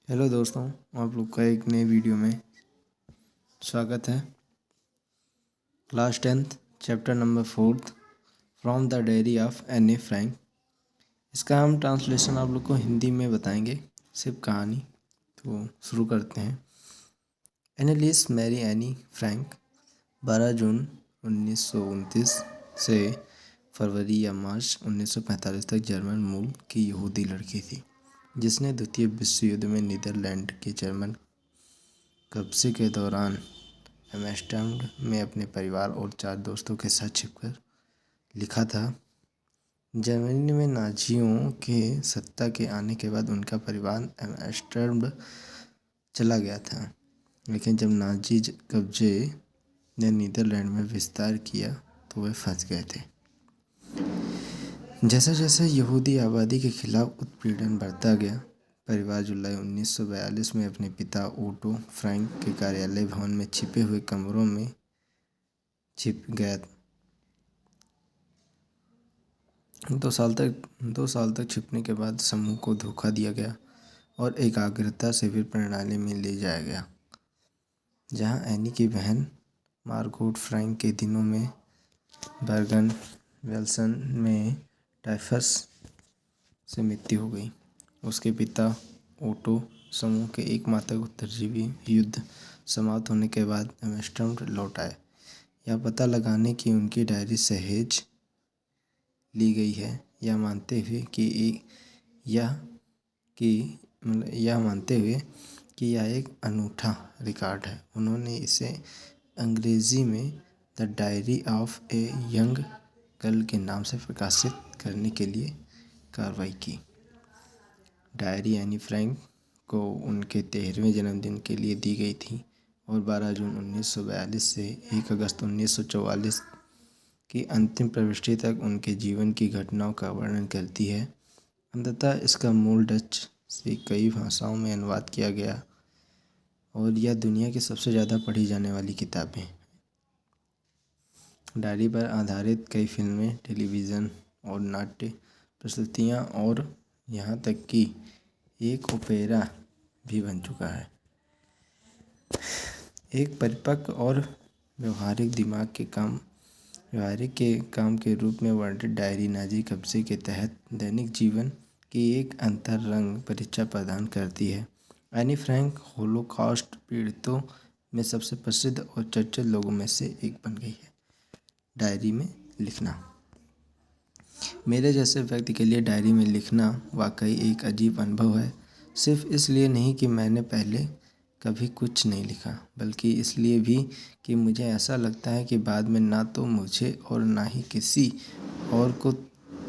Hello दोस्तों, आप लोग का एक नए वीडियो में स्वागत है। Class 10th chapter number 4 from the diary of Anne Frank. इसका हम ट्रांसलेशन आप लोग को हिंदी में बताएंगे, सिर्फ कहानी। तो शुरू करते हैं। एनालिस मैरी एनी फ्रैंक 12 जून 1929 से फरवरी या मार्च 1945 तक जर्मन मूल की यहूदी लड़की थी, जिसने द्वितीय विश्व युद्ध में नीदरलैंड के जर्मन कब्जे के दौरान एम्स्टर्डम में अपने परिवार और 4 दोस्तों के साथ छिपकर लिखा था। जर्मनी में नाज़ियों के सत्ता के आने के बाद उनका परिवार एम्स्टर्डम चला गया था, लेकिन जब नाज़ी कब्जे ने नीदरलैंड में विस्तार किया तो वे फंस गए थे। जैसे जैसे यहूदी आबादी के खिलाफ उत्पीड़न बढ़ता गया, परिवार जुलाई 1942 में अपने पिता ओटो फ्रैंक के कार्यालय भवन में छिपे हुए कमरों में छिप गया। 2 साल तक छिपने के बाद समूह को धोखा दिया गया और एकाग्रता शिविर प्रणाली में ले जाया गया, जहां एनी की बहन मार्गोट फ्रैंक के दिनों में बर्गन वेल्सन में टाइफस से मृत्यु हो गई। उसके पिता ओटो समूह के एकमात्र उत्तरजीवी युद्ध समाप्त होने के बाद एम्स्टर्डम लौट आए। यह पता लगाने की उनकी डायरी सहेज ली गई है, यह मानते हुए कि यह एक अनूठा रिकॉर्ड है। उन्होंने इसे अंग्रेजी में the diary of a young girl के नाम से प्रकाशित करने के लिए कार्रवाई की। डायरी एनी फ्रैंक को उनके 13वें जन्मदिन के लिए दी गई थी और 12 जून 1942 से 1 अगस्त 1944 की अंतिम प्रविष्टि तक उनके जीवन की घटनाओं का वर्णन करती है। अंततः इसका मूल डच से कई भाषाओं में अनुवाद किया गया और यह दुनिया की सबसे ज़्यादा पढ़ी जाने वाली किताबें। डायरी पर आधारित कई फिल्में, टेलीविज़न और नाट्य प्रस्तुतियाँ और यहाँ तक कि एक ओपेरा भी बन चुका है। एक परिपक्व और व्यवहारिक काम के रूप में वर्णित डायरी नाज़ी कब्जे के तहत दैनिक जीवन की एक अंतरंग परीक्षा प्रदान करती है। एनी फ्रैंक होलोकॉस्ट पीड़ितों में सबसे प्रसिद्ध और चर्चित लोगों में से एक बन गई है। डायरी में लिखना। मेरे जैसे व्यक्ति के लिए डायरी में लिखना वाकई एक अजीब अनुभव है, सिर्फ इसलिए नहीं कि मैंने पहले कभी कुछ नहीं लिखा, बल्कि इसलिए भी कि मुझे ऐसा लगता है कि बाद में ना तो मुझे और ना ही किसी और को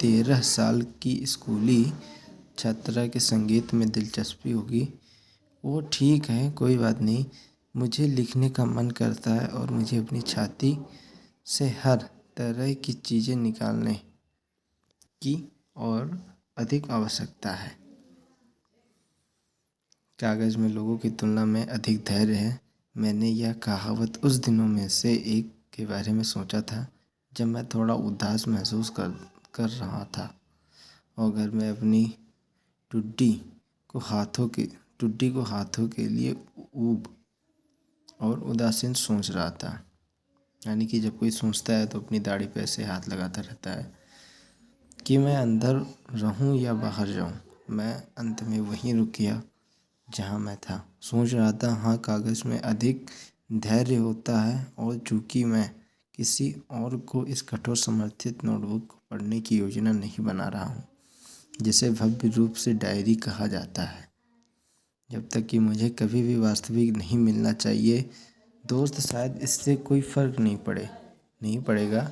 13 साल की स्कूली छात्रा के संगीत में दिलचस्पी होगी। वो ठीक है, कोई बात नहीं। मुझे लिखने का मन करता है और मुझे अपनी छाती से हर तरह की चीज़ें निकालने की और अधिक आवश्यकता है। कागज़ में लोगों की तुलना में अधिक धैर्य है। मैंने यह कहावत उस दिनों में से एक के बारे में सोचा था जब मैं थोड़ा उदास महसूस कर रहा था और घर में अपनी टुड्डी को हाथों के लिए ऊब और उदासीन सोच रहा था। यानी कि जब कोई सोचता है तो अपनी दाढ़ी पे ऐसे हाथ लगाता रहता है कि मैं अंदर रहूं या बाहर जाऊं। मैं अंत में वहीं रुक गया जहां मैं था। सोच रहा था, हाँ, कागज़ में अधिक धैर्य होता है और चूंकि मैं किसी और को इस कठोर समर्थित नोटबुक को पढ़ने की योजना नहीं बना रहा हूँ, जिसे भव्य रूप से डायरी कहा जाता है, जब तक कि मुझे कभी भी वास्तविक नहीं मिलना चाहिए दोस्त, शायद इससे कोई फ़र्क नहीं पड़ेगा।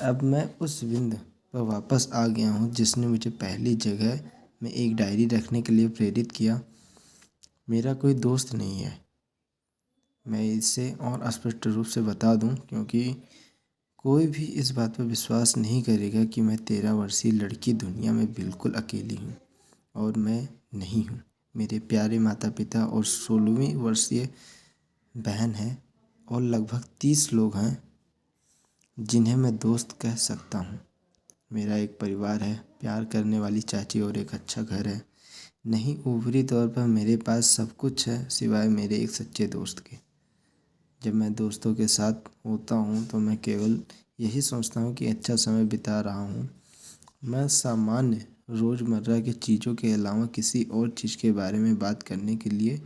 अब मैं उस बिंदु पर वापस आ गया हूँ जिसने मुझे पहली जगह में एक डायरी रखने के लिए प्रेरित किया। मेरा कोई दोस्त नहीं है। मैं इसे और स्पष्ट रूप से बता दूं, क्योंकि कोई भी इस बात पर विश्वास नहीं करेगा कि मैं 13 वर्षीय लड़की दुनिया में बिल्कुल अकेली हूँ, और मैं नहीं हूँ। मेरे प्यारे माता पिता और 16वीं वर्षीय बहन है और लगभग 30 लोग हैं जिन्हें मैं दोस्त कह सकता हूँ। मेरा एक परिवार है, प्यार करने वाली चाची और एक अच्छा घर है। नहीं, ऊपरी तौर पर मेरे पास सब कुछ है सिवाय मेरे एक सच्चे दोस्त के। जब मैं दोस्तों के साथ होता हूँ तो मैं केवल यही सोचता हूँ कि अच्छा समय बिता रहा हूँ। मैं सामान्य रोज़मर्रा की चीज़ों के अलावा किसी और चीज़ के बारे में बात करने के लिए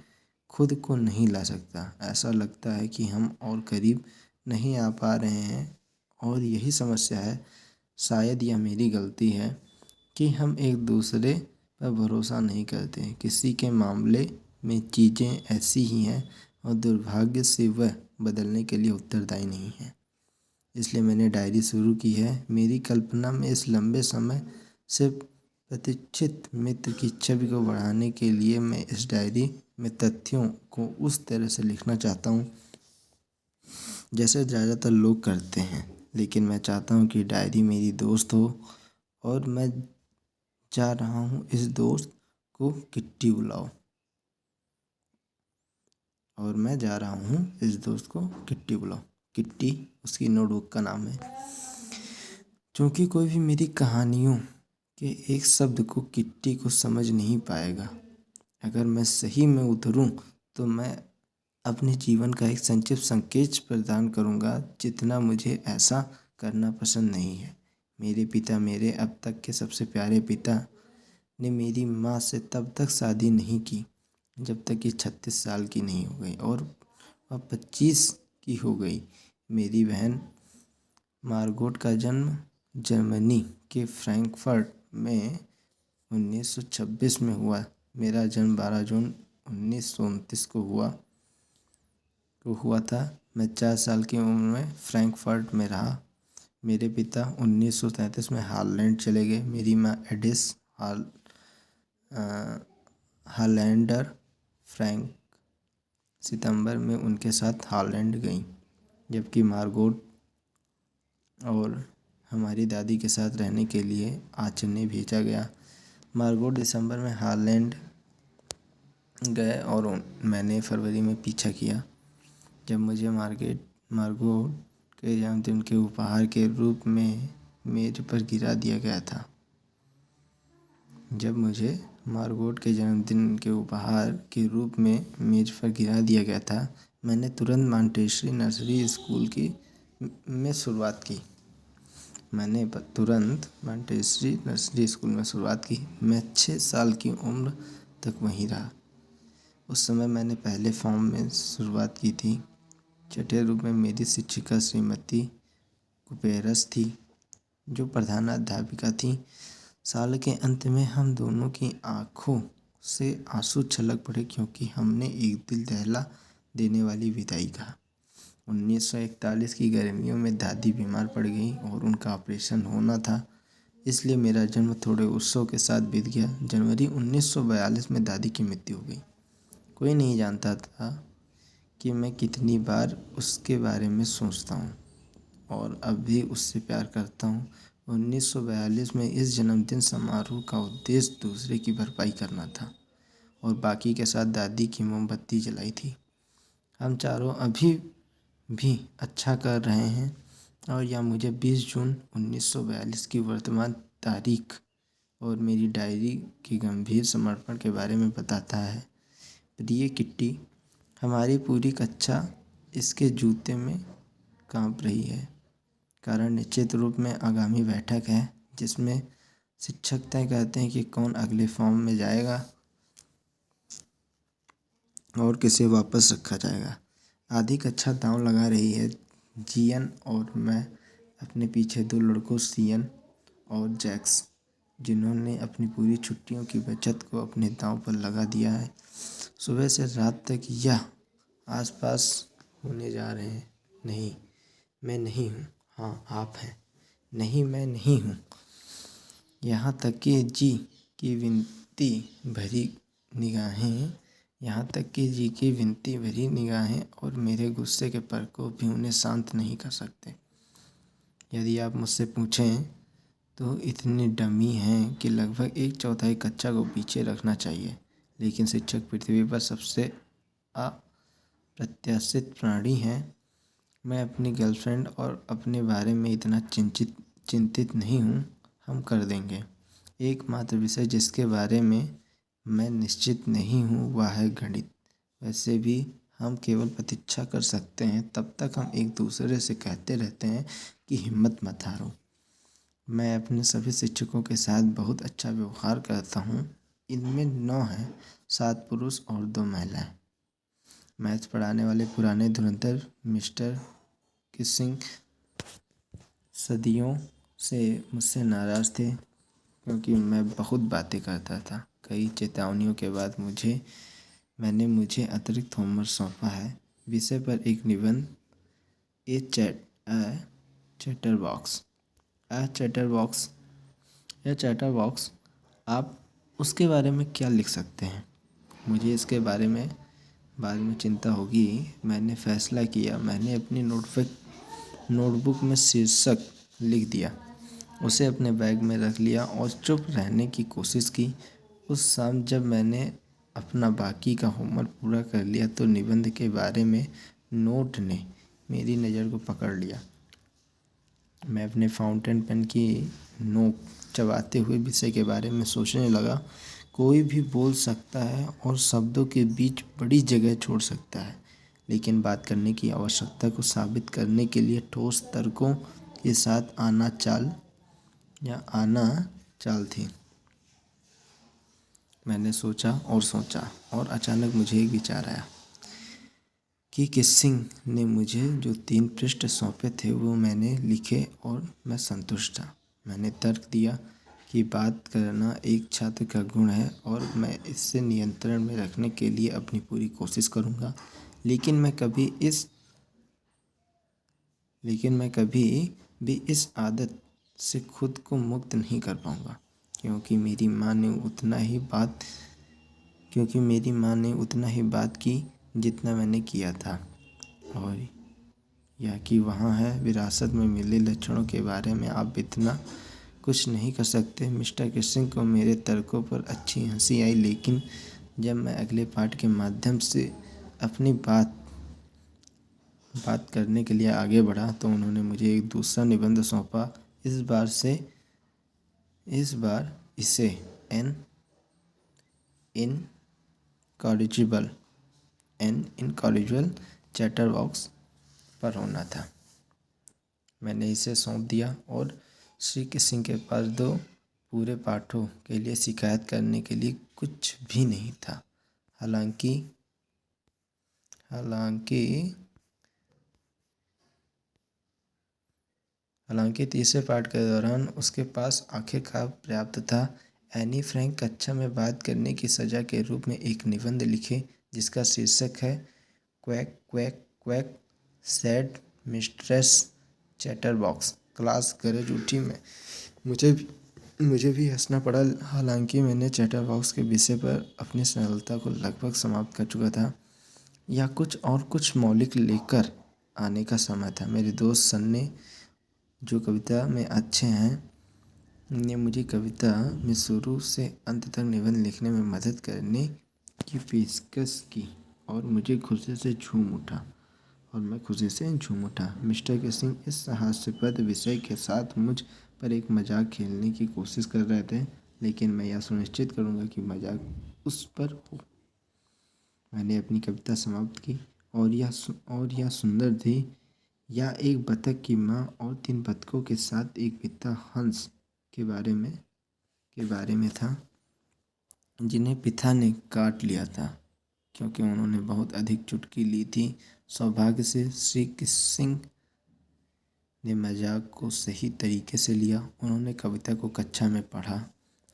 खुद को नहीं ला सकता। ऐसा लगता है कि हम और करीब नहीं आ पा रहे हैं और यही समस्या है। शायद यह मेरी गलती है कि हम एक दूसरे पर भरोसा नहीं करते। किसी के मामले में चीज़ें ऐसी ही हैं और दुर्भाग्य से वह बदलने के लिए उत्तरदायी नहीं है। इसलिए मैंने डायरी शुरू की है। मेरी कल्पना में इस लंबे समय से प्रतीक्षित मित्र की छवि को बढ़ाने के लिए मैं इस डायरी में तथ्यों को उस तरह से लिखना चाहता हूँ जैसे ज़्यादातर लोग करते हैं। लेकिन मैं चाहता हूँ कि डायरी मेरी दोस्त हो और मैं जा रहा हूँ इस दोस्त को किट्टी बुलाओ और मैं जा रहा हूँ इस दोस्त को किट्टी बुलाओ। किट्टी उसकी नोटबुक का नाम है। क्योंकि कोई भी मेरी कहानियों के एक शब्द को किट्टी को समझ नहीं पाएगा। अगर मैं सही में उतरूँ तो मैं अपने जीवन का एक संक्षिप्त संकेत प्रदान करूँगा। जितना मुझे ऐसा करना पसंद नहीं है। मेरे पिता, मेरे अब तक के सबसे प्यारे पिता, ने मेरी माँ से तब तक शादी नहीं की जब तक कि 36 साल की नहीं हो गई और वह 25 की हो गई। मेरी बहन मार्गोट का जन्म जर्मनी के फ्रैंकफर्ट में 1926 में हुआ। मेरा जन्म 12 जून 1929 को हुआ था। मैं 4 साल की उम्र में फ्रैंकफर्ट में रहा। मेरे पिता 1933 में हॉलैंड चले गए। मेरी माँ एडिस हॉलैंडर फ्रैंक सितंबर में उनके साथ हॉलैंड गईं, जबकि मार्गोट और हमारी दादी के साथ रहने के लिए आचन्य भेजा गया। मार्गोट दिसंबर में हॉलैंड गए और मैंने फरवरी में पीछा किया। जब मुझे मार्गोट के जन्मदिन के उपहार के रूप में मेज पर गिरा दिया गया था। जब मुझे मार्गोट के जन्मदिन के उपहार के रूप में मेज पर गिरा दिया गया था, मैंने तुरंत मॉन्टेसरी नर्सरी स्कूल में शुरुआत की। मैं 6 साल की उम्र तक वहीं रहा। उस समय मैंने पहले फॉर्म में शुरुआत की थी। छठे रूप में मेरी शिक्षिका श्रीमती कुपेरस थी, जो प्रधानाध्यापिका थी। साल के अंत में हम दोनों की आंखों से आंसू छलक पड़े क्योंकि हमने एक दिल दहला देने वाली विदाई कहा। 1941 की गर्मियों में दादी बीमार पड़ गई और उनका ऑपरेशन होना था, इसलिए मेरा जन्म थोड़े उत्सव के साथ बीत गया। जनवरी 1942 में दादी की मृत्यु हो गई। कोई नहीं जानता था कि मैं कितनी बार उसके बारे में सोचता हूँ और अब भी उससे प्यार करता हूँ। 1942 में इस जन्मदिन समारोह का उद्देश्य दूसरे की भरपाई करना था और बाकी के साथ दादी की मोमबत्ती जलाई थी। हम चारों अभी भी अच्छा कर रहे हैं और यह मुझे 20 जून 1942 की वर्तमान तारीख और मेरी डायरी के गंभीर समर्पण के बारे में बताता है। प्रिय किट्टी, हमारी पूरी कक्षा इसके जूते में काँप रही है। कारण निश्चित रूप में आगामी बैठक है जिसमें शिक्षक तय करते हैं कि कौन अगले फॉर्म में जाएगा और किसे वापस रखा जाएगा। आधी कक्षा दांव लगा रही है। जियन और मैं अपने पीछे 2 लड़कों सियन और जैक्स, जिन्होंने अपनी पूरी छुट्टियों की बचत को अपने दांव पर लगा दिया है। सुबह से रात तक यह आसपास होने जा रहे हैं। नहीं, मैं नहीं हूँ। हाँ, आप हैं। नहीं, मैं नहीं हूँ। यहाँ तक कि जी की विनती भरी निगाहें और मेरे गुस्से के प्रकोप भी उन्हें शांत नहीं कर सकते। यदि आप मुझसे पूछें तो इतनी डमी हैं कि लगभग 1/4 कक्षा को पीछे रखना चाहिए। लेकिन शिक्षक पृथ्वी पर सबसे अप्रत्याशित प्राणी हैं। मैं अपनी गर्लफ्रेंड और अपने बारे में इतना चिंतित नहीं हूँ। हम कर देंगे। एकमात्र विषय जिसके बारे में मैं निश्चित नहीं हूँ वह है गणित। वैसे भी हम केवल प्रतीक्षा कर सकते हैं, तब तक हम एक दूसरे से कहते रहते हैं कि हिम्मत मत हारो। मैं अपने सभी शिक्षकों के साथ बहुत अच्छा व्यवहार करता हूँ। इनमें 9 हैं, 7 पुरुष और 2 महिलाएं। मैथ्स पढ़ाने वाले पुराने धुरंधर मिस्टर किसिंग सदियों से मुझसे नाराज़ थे क्योंकि मैं बहुत बातें करता था। कई चेतावनियों के बाद मुझे अतिरिक्त होमवर्क सौंपा है। विषय पर एक निबंध, ए चैटर बॉक्स। चैटर बॉक्स, आप उसके बारे में क्या लिख सकते हैं? मुझे इसके बारे में चिंता होगी। मैंने फैसला किया। मैंने अपनी नोटबुक में शीर्षक लिख दिया, उसे अपने बैग में रख लिया और चुप रहने की कोशिश की। उस शाम जब मैंने अपना बाकी का होमवर्क पूरा कर लिया तो निबंध के बारे में नोट ने मेरी नज़र को पकड़ लिया। मैं अपने फाउंटेन पेन की नोक चबाते हुए विषय के बारे में सोचने लगा। कोई भी बोल सकता है और शब्दों के बीच बड़ी जगह छोड़ सकता है, लेकिन बात करने की आवश्यकता को साबित करने के लिए ठोस तर्कों के साथ आना चाल थी। मैंने सोचा और अचानक मुझे एक विचार आया कि किसिंग ने मुझे जो 3 पृष्ठ सौंपे थे वो मैंने लिखे और मैं संतुष्ट था। मैंने तर्क दिया कि बात करना एक छात्र का गुण है और मैं इसे नियंत्रण में रखने के लिए अपनी पूरी कोशिश करूँगा, लेकिन मैं कभी भी इस आदत से खुद को मुक्त नहीं कर पाऊँगा, क्योंकि मेरी माँ ने उतना ही बात की जितना मैंने किया था। और यह कि वहाँ है, विरासत में मिले लक्षणों के बारे में आप इतना कुछ नहीं कर सकते। मिस्टर किसिंग को मेरे तर्कों पर अच्छी हंसी आई, लेकिन जब मैं अगले पाठ के माध्यम से अपनी बात करने के लिए आगे बढ़ा तो उन्होंने मुझे एक दूसरा निबंध सौंपा। इस बार इसे एन इनकॉरिजिबल चैटर बॉक्स पर होना था। मैंने इसे सौंप दिया और श्री किसिंग के पास 2 पूरे पाठों के लिए शिकायत करने के लिए कुछ भी नहीं था। हालांकि तीसरे पाठ के दौरान उसके पास आखिरकार पर्याप्त था। एनी फ्रैंक कक्षा में बात करने की सज़ा के रूप में एक निबंध लिखे जिसका शीर्षक है quack quack quack sad mistress chatterbox. Class गरज उठी। मुझे भी हंसना पड़ा। हालांकि मैंने चैटरबॉक्स के विषय पर अपनी सरलता को लगभग समाप्त कर चुका था। या कुछ मौलिक लेकर आने का समय था। मेरे दोस्त सन्ने, जो कविता में अच्छे हैं, ने मुझे कविता में शुरू से अंत तक निबंध लिखने में मदद करने की पेशकश की और मैं खुशी से झूम उठा। मिस्टर किसिंग इस हास्यास्पद विषय के साथ मुझ पर एक मजाक खेलने की कोशिश कर रहे थे, लेकिन मैं यह सुनिश्चित करूँगा कि मजाक उस पर हो। मैंने अपनी कविता समाप्त की और यह सुंदर थी। यह एक बतख की माँ और 3 बतखों के साथ एक पिता हंस के बारे में था, जिन्हें पिता ने काट लिया था क्योंकि उन्होंने बहुत अधिक चुटकी ली थी। सौभाग्य से श्री किसिंग ने मजाक को सही तरीके से लिया। उन्होंने कविता को कक्षा में पढ़ा,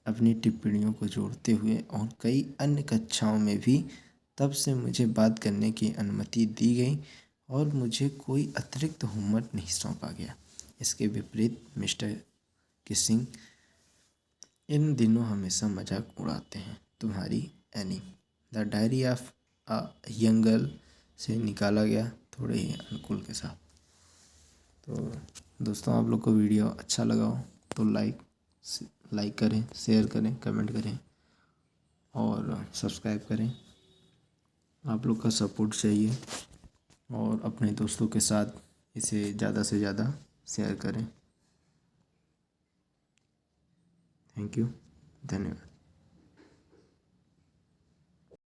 अपनी टिप्पणियों को जोड़ते हुए, और कई अन्य कक्षाओं में भी। तब से मुझे बात करने की अनुमति दी गई और मुझे कोई अतिरिक्त होमवर्क नहीं सौंपा गया। इसके विपरीत मिस्टर किसिंग इन दिनों हमेशा मजाक उड़ाते हैं। तुम्हारी any. The diary of a young girl से निकाला गया, थोड़े ही अनुकूल के साथ। तो दोस्तों, आप लोग को वीडियो अच्छा लगा हो तो लाइक करें, शेयर करें, कमेंट करें और सब्सक्राइब करें। आप लोग का सपोर्ट चाहिए और अपने दोस्तों के साथ इसे ज़्यादा से ज़्यादा शेयर करें। थैंक यू, धन्यवाद।